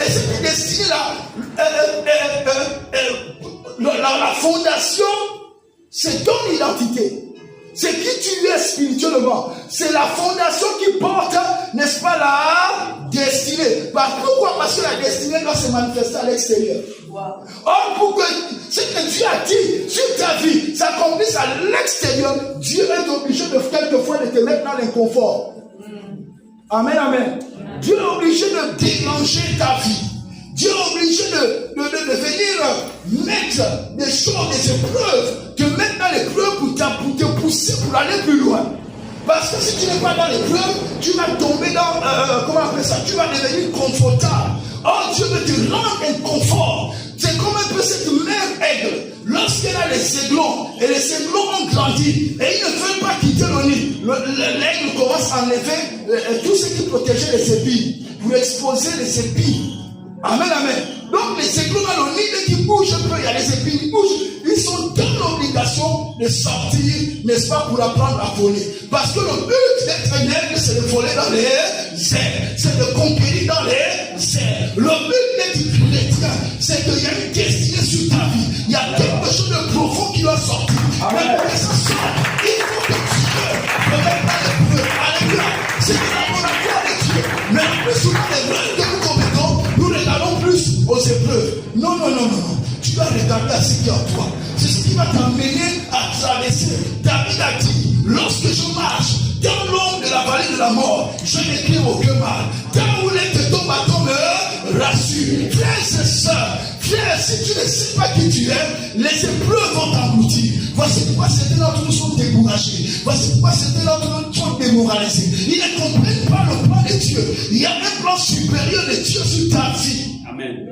Et cette destinée-là, la fondation, c'est ton identité. C'est qui tu es spirituellement. C'est la fondation qui porte, n'est-ce pas, la destinée. Pourquoi? Parce que la destinée doit se manifester à l'extérieur. Or, pour que ce que Dieu a dit sur ta vie s'accomplisse à l'extérieur, Dieu est obligé de quelquefois de te mettre dans l'inconfort. Amen, amen. Dieu est obligé de déranger ta vie. Dieu est obligé de venir mettre des choses, des épreuves, te mettre dans l'épreuve pour te pousser pour aller plus loin. Parce que si tu n'es pas dans l'épreuve, tu vas tomber dans, comment on appelle ça, tu vas devenir confortable. Or, Dieu veut te rendre inconfort. C'est comme un peu cette mère aigle. Lorsqu'elle a les aiglons, et les aiglons ont grandi, et ils ne veulent pas quitter le nid, l'aigle commence à enlever tout ce qui protégeait les épines, pour exposer les épines. Amen, amen. Donc les aiglons dans le nid, dès qu'ils bougent un peu, il y a les épines qui bougent, ils sont dans l'obligation de sortir, n'est-ce pas, pour apprendre à voler. Parce que le but d'être un aigle, c'est de voler dans les airs, c'est de conquérir dans les airs. Le but d'être chrétien, c'est qu'il y a une destinée sur ta vie. Il y a quelque chose de profond qui doit sortir. Mais pour que ça sorte, il faut que Dieu ne mette pas l'épreuve. Alléluia. C'est de la volonté de Dieu. Mais le plus souvent, les règles que nous commettons, nous regardons plus aux épreuves. Non. Tu vas regarder à ce qui est en toi. C'est ce qui va t'amener à traverser. David a dit, lorsque je marche dans l'ombre de la vallée de la mort, je ne crains aucun mal. Dans où les que ton bâton me rassure. Frères et sœurs, frères, si tu ne sais pas qui tu es, les épreuves vont t'engloutir. Voici pourquoi certains d'entre nous sont découragés. Voici pourquoi certains d'entre nous sont démoralisés. Ils ne comprennent pas le plan de Dieu. Il y a un plan supérieur de Dieu sur ta vie. Amen.